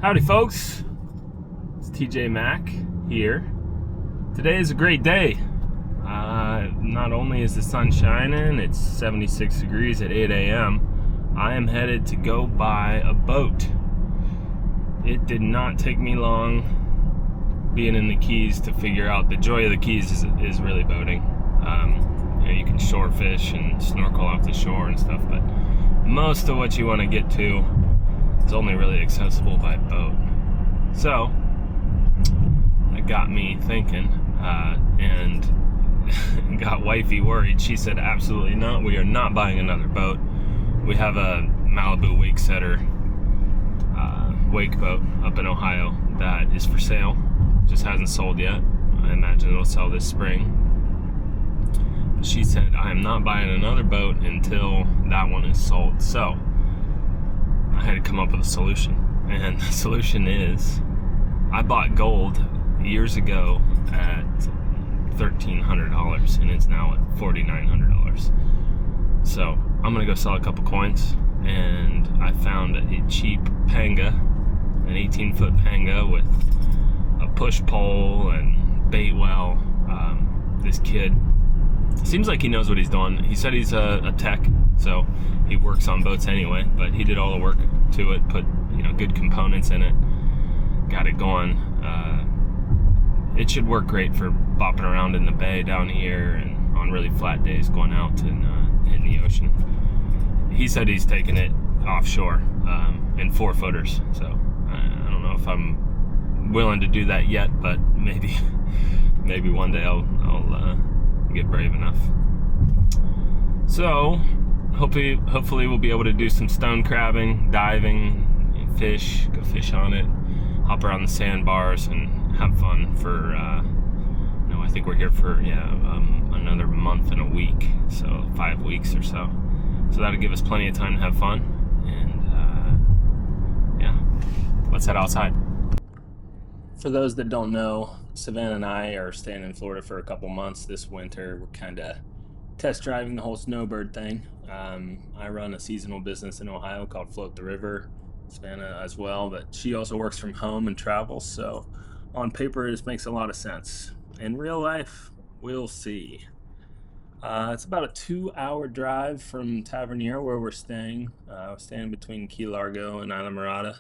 Howdy folks, it's TJ Mac here. Today is a great day. Not only is the sun shining, it's 76 degrees at 8 a.m. I am headed to go buy a boat. It did not take me long being in the Keys to figure out the joy of the Keys is really boating. You can shore fish and snorkel off the shore and stuff, but most of what you want to get to is only really accessible by boat. So that got me thinking, and got wifey worried. She said, absolutely not, we are not buying another boat. We have a Malibu wake setter wake boat up in Ohio that is for sale, just hasn't sold yet. I imagine it'll sell this spring. But she said, I am not buying another boat until that one is sold. So I had to come up with a solution, and the solution is I bought gold years ago at $1,300 and it's now at $4,900. So I'm gonna go sell a couple coins, and I found a cheap panga, an 18-foot panga with a push pole and bait well. This kid seems like he knows what he's doing. He said he's a tech, so he works on boats anyway, but he did all the work to it, put good components in it, got it going. It should work great for bopping around in the bay down here and on really flat days going out and in the ocean. He said he's taking it offshore in 4-footers, so I don't know if I'm willing to do that yet, but maybe one day I'll get brave enough. So hopefully we'll be able to do some stone crabbing, diving, go fish on it, hop around the sandbars and have fun for I think we're here for another month and a week, so 5 weeks or so. So that'll give us plenty of time to have fun, and let's head outside. For those that don't know, Savannah and I are staying in Florida for a couple months this winter. We're kind of test driving the whole snowbird thing. I run a seasonal business in Ohio called Float the River, Savannah as well, but she also works from home and travels, so on paper this makes a lot of sense. In real life, we'll see. It's about a 2-hour drive from Tavernier, where we're staying. We're staying between Key Largo and Isla Mirada,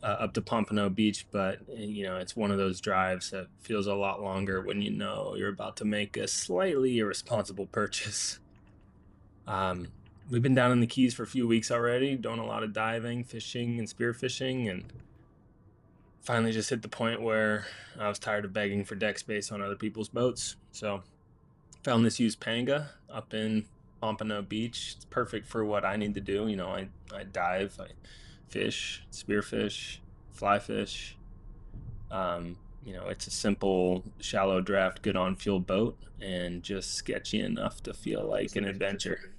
up to Pompano Beach, but it's one of those drives that feels a lot longer when you know you're about to make a slightly irresponsible purchase. We've been down in the Keys for a few weeks already, doing a lot of diving, fishing, and spearfishing, and finally just hit the point where I was tired of begging for deck space on other people's boats. So found this used panga up in Pompano Beach. It's perfect for what I need to do. I dive, I fish, spearfish, fly fish. It's a simple, shallow draft, good on fuel boat, and just sketchy enough to feel like an adventure.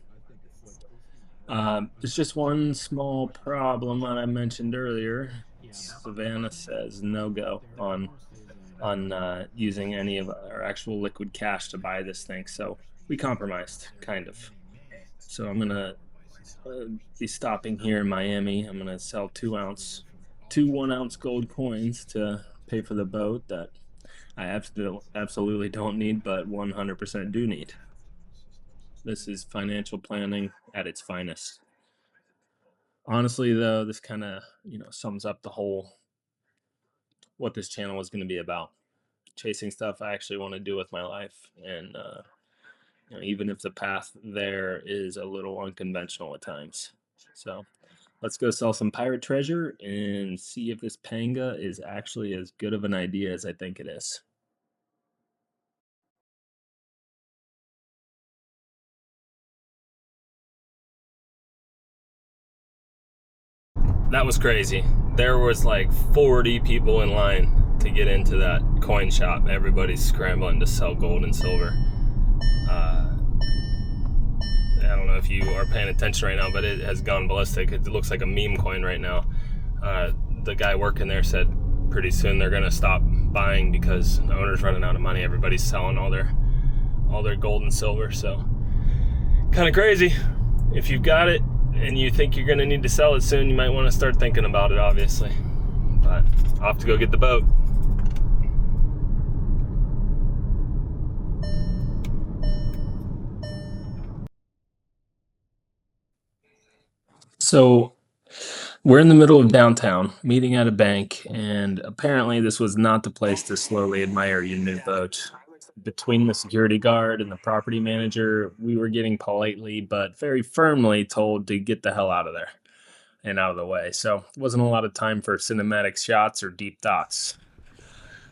There's just one small problem that I mentioned earlier. Savannah says no go on using any of our actual liquid cash to buy this thing, so we compromised, kind of. So I'm gonna be stopping here in Miami. I'm gonna sell 2 1-ounce gold coins to pay for the boat that I absolutely don't need, but 100% do need. This is financial planning at its finest. Honestly, though, this kind of sums up the whole what this channel is going to be about. Chasing stuff I actually want to do with my life, and even if the path there is a little unconventional at times. So let's go sell some pirate treasure and see if this panga is actually as good of an idea as I think it is. That was crazy. There was like 40 people in line to get into that coin shop. Everybody's scrambling to sell gold and silver. I don't know if you are paying attention right now, but it has gone ballistic. It looks like a meme coin right now. The guy working there said pretty soon they're gonna stop buying because the owner's running out of money. Everybody's selling all their gold and silver. So kind of crazy. If you've got it and you think you're going to need to sell it soon, you might want to start thinking about it, obviously. But I'll have to go get the boat. So we're in the middle of downtown, meeting at a bank, and apparently this was not the place to slowly admire your new boat. Between the security guard and the property manager, we were getting politely but very firmly told to get the hell out of there and out of the way. So it wasn't a lot of time for cinematic shots or deep thoughts.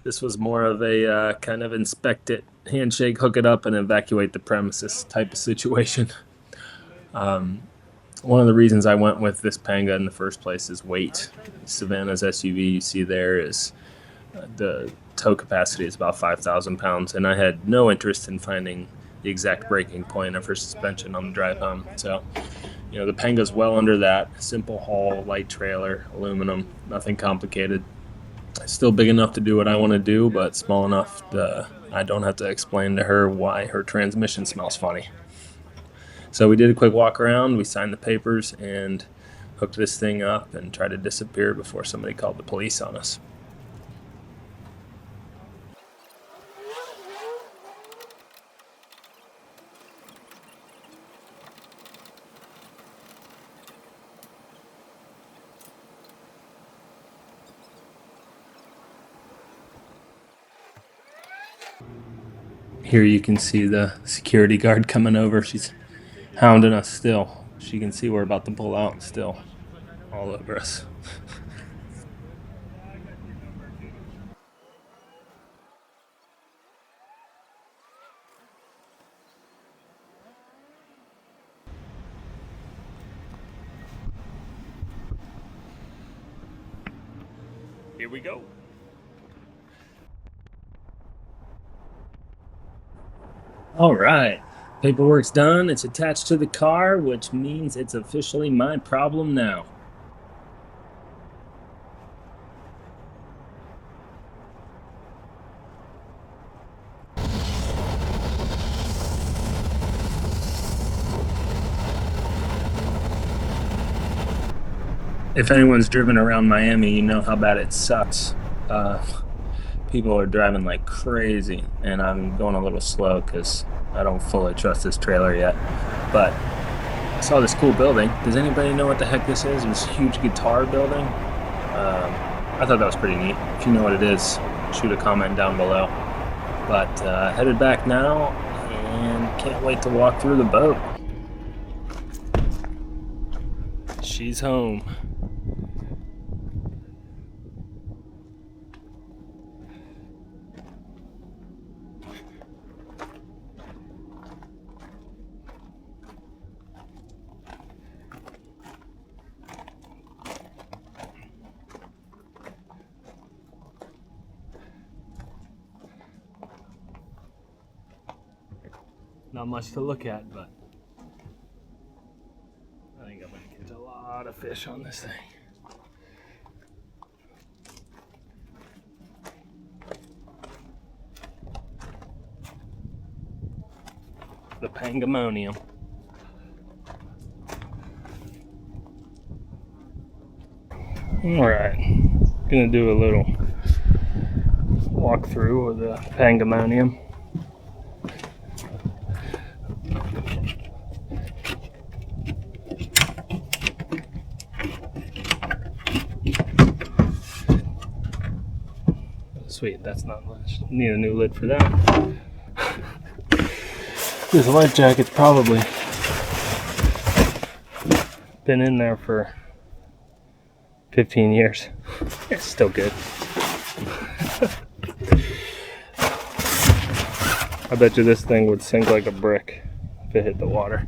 This was more of a kind of inspect it, handshake, hook it up, and evacuate the premises type of situation. One of the reasons I went with this panga in the first place is weight. Savannah's SUV you see there is the tow capacity is about 5,000 pounds, and I had no interest in finding the exact breaking point of her suspension on the drive home. So, the Panga's well under that. Simple hull, light trailer, aluminum, nothing complicated. Still big enough to do what I want to do, but small enough I don't have to explain to her why her transmission smells funny. So we did a quick walk around, we signed the papers, and hooked this thing up and tried to disappear before somebody called the police on us. Here you can see the security guard coming over. She's hounding us still. She can see we're about to pull out still. All over us. Here we go. All right, paperwork's done. It's attached to the car, which means it's officially my problem now. If anyone's driven around Miami, you know how bad it sucks. People are driving like crazy, and I'm going a little slow because I don't fully trust this trailer yet. But I saw this cool building. Does anybody know what the heck this is? This huge guitar building. I thought that was pretty neat. If you know what it is, shoot a comment down below. But headed back now, and can't wait to walk through the boat. She's home. Not much to look at, but I think I'm gonna catch a lot of fish on this thing. The Pangamonium. Alright, gonna do a little walkthrough of the Pangamonium. Sweet, that's not much. Need a new lid for that. This life jacket's probably been in there for 15 years. It's still good. I bet you this thing would sink like a brick if it hit the water.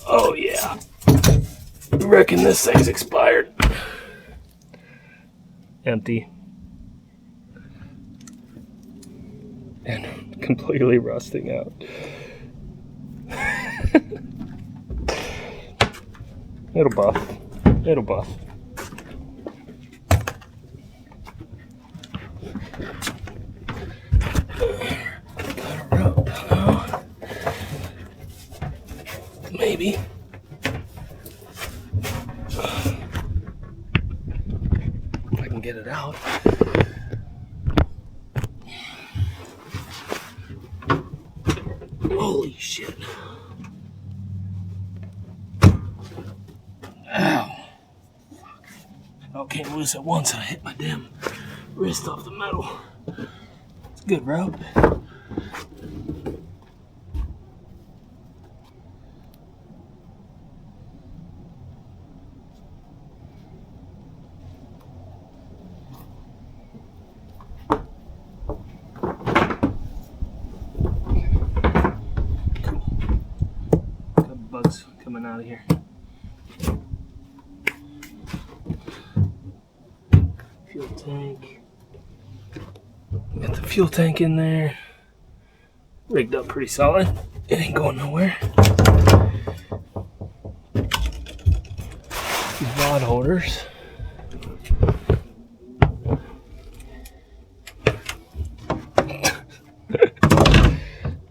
Oh yeah. I reckon this thing's expired. Empty. And completely rusting out. It'll buff. It'll buff. Got a rope. Oh. Maybe. I and get it out. Holy shit. Ow. Oh, came loose at once. I hit my damn wrist off the metal. It's a good rope. Bugs coming out of here. Fuel tank. Got the fuel tank in there. Rigged up pretty solid. It ain't going nowhere. These rod holders.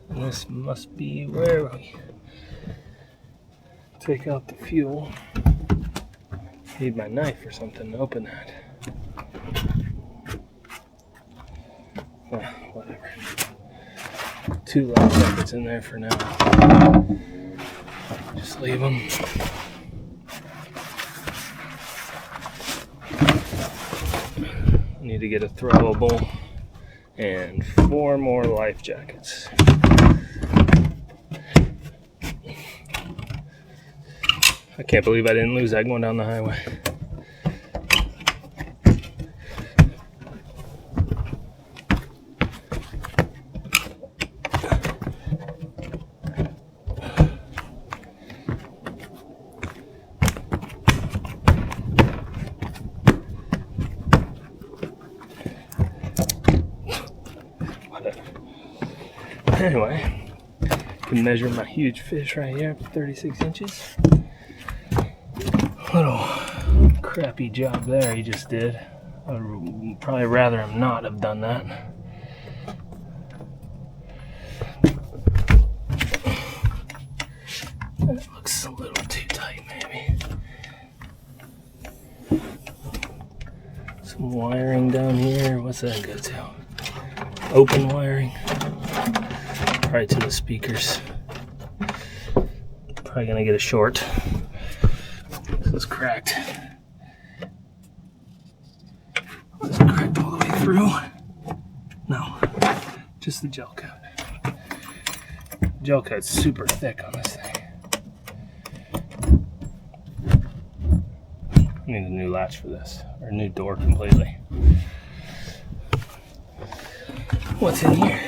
And this must be where we take out the fuel. Need my knife or something to open that. Whatever. 2 life jackets in there for now. Just leave them. Need to get a throwable and 4 more life jackets. I can't believe I didn't lose that going down the highway. Whatever. Anyway, can measure my huge fish right here, 36 inches. Little crappy job there he just did. I'd probably rather him not have done that. That looks a little too tight, maybe. Some wiring down here. What's that go to? Open wiring. Right to the speakers. Probably gonna get a short. It's cracked. Is it cracked all the way through? No, just the gel coat. Gel coat's super thick on this thing. I need a new latch for this, or a new door completely. What's in here?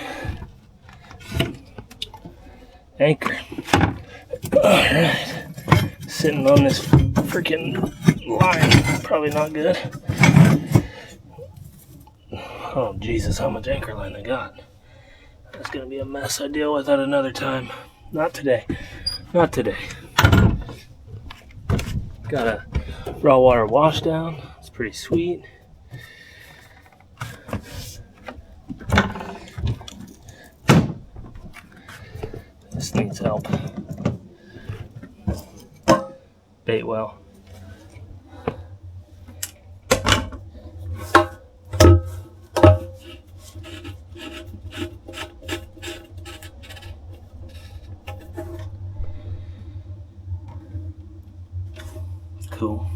Anchor. Alright. Sitting on this freaking line, probably not good. Oh Jesus, how much anchor line they got. That's gonna be a mess I deal with at another time. Not today. Not today. Got a raw water wash down. It's pretty sweet. This needs help. Bait well. Cool.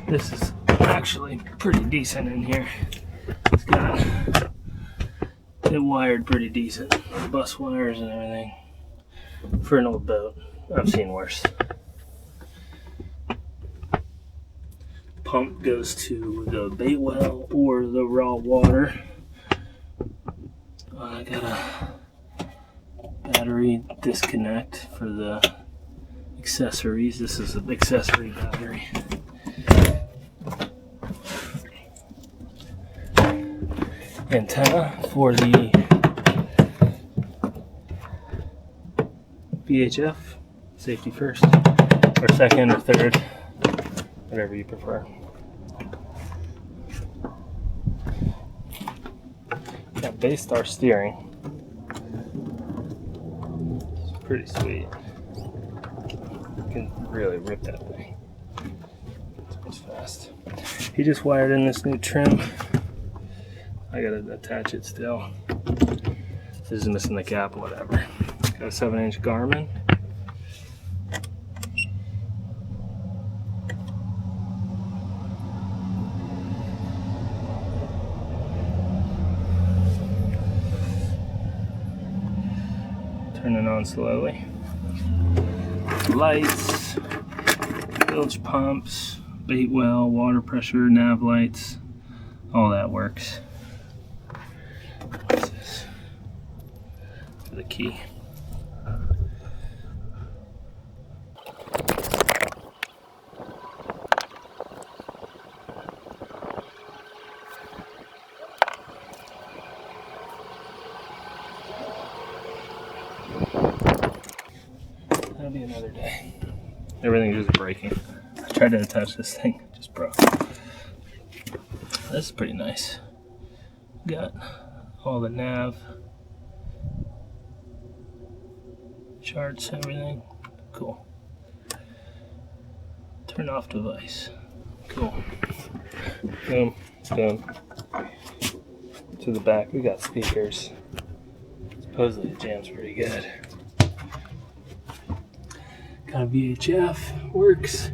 This is actually pretty decent in here. It's got it wired pretty decent. Bus wires and everything. For an old boat. I've seen worse. Pump goes to the bait well or the raw water. I got a battery disconnect for the accessories. This is an accessory battery. Antenna for the VHF, safety first, or second, or third, whatever you prefer. Got Baystar steering. It's pretty sweet. You can really rip that thing. It's fast. He just wired in this new trim. I gotta attach it still. This is missing the cap, whatever. Got a 7-inch Garmin. Turn it on slowly. Lights, bilge pumps, bait well, water pressure, nav lights, all that works. What's this? For the key. That'll be another day. Everything's just breaking. I tried to attach this thing, it just broke. This is pretty nice. Got all the nav charts, everything. Cool. Turn off device. Cool. Boom. Boom. To the back, we got speakers. Supposedly it jams pretty good. Got a VHF, works.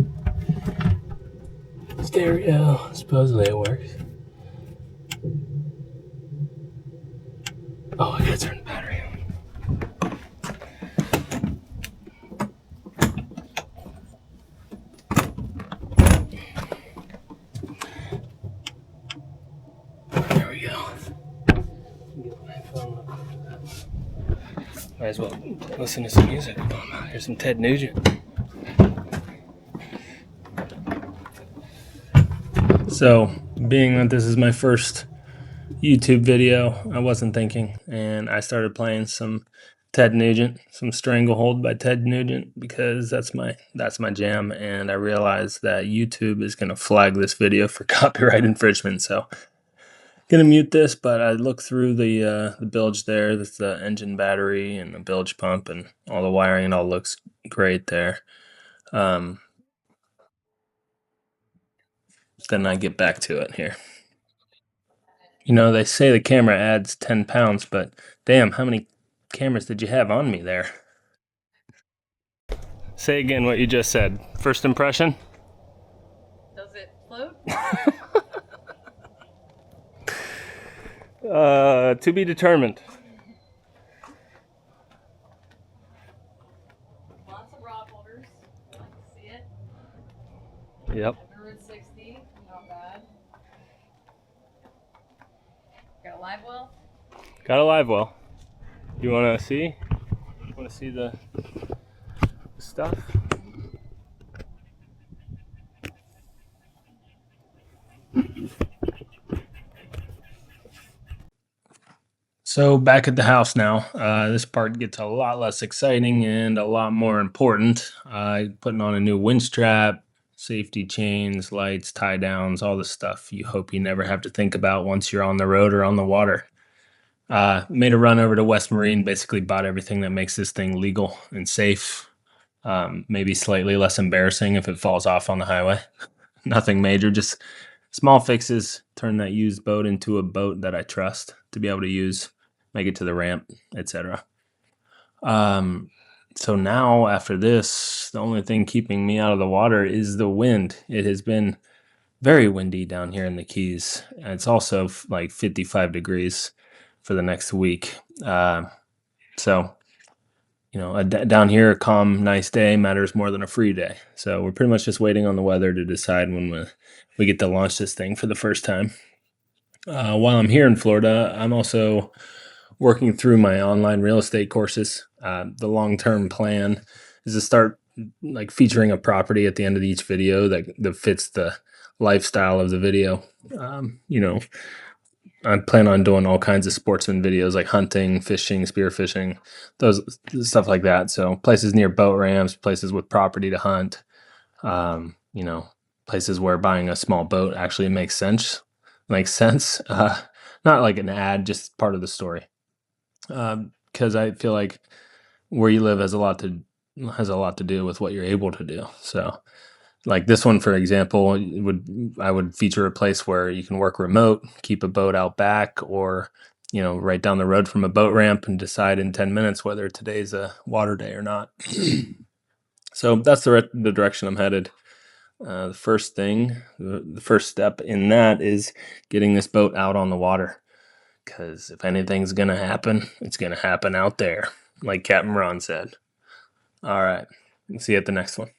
Stereo, supposedly it works. Oh, I gotta turn the battery on. There we go. Get my phone up. Might as well listen to some music. Here's some Ted Nugent. So, being that this is my first YouTube video, I wasn't thinking, and I started playing some Ted Nugent, some Stranglehold by Ted Nugent, because that's my jam, and I realized that YouTube is going to flag this video for copyright infringement, so gonna mute this. But I looked through the bilge there. That's the engine battery and the bilge pump and all the wiring. It all looks great there. Then I get back to it here. You know, they say the camera adds 10 pounds, but damn, how many cameras did you have on me there? Say again what you just said. First impression? Does it float? To be determined. Lots of rod holders. I like to see it. Yep. Route 60, not bad. Got a live well? Got a live well. You wanna see? Wanna see the stuff? So back at the house now. This part gets a lot less exciting and a lot more important. Putting on a new winch strap, safety chains, lights, tie downs, all the stuff you hope you never have to think about once you're on the road or on the water. Made a run over to West Marine, basically bought everything that makes this thing legal and safe. Maybe slightly less embarrassing if it falls off on the highway. Nothing major, just small fixes. Turn that used boat into a boat that I trust to be able to use, make it to the ramp, etc. So now after this, the only thing keeping me out of the water is the wind. It has been very windy down here in the Keys. And it's also like 55 degrees for the next week. So, you know, down here, a calm, nice day matters more than a free day. So we're pretty much just waiting on the weather to decide when we get to launch this thing for the first time. While I'm here in Florida, I'm also working through my online real estate courses. The long-term plan is to start like featuring a property at the end of each video that fits the lifestyle of the video. You know, I plan on doing all kinds of sportsman videos like hunting, fishing, spearfishing, those stuff like that. So places near boat ramps, places with property to hunt, you know, places where buying a small boat actually makes sense. Not not like an ad, just part of the story. Because I feel like where you live has a lot to do with what you're able to do. So, like this one, for example, I would feature a place where you can work remote, keep a boat out back, or right down the road from a boat ramp, and decide in 10 minutes whether today's a water day or not. So that's the direction I'm headed. The first step in that is getting this boat out on the water. Because if anything's going to happen, it's going to happen out there, like Captain Ron said. All right. See you at the next one.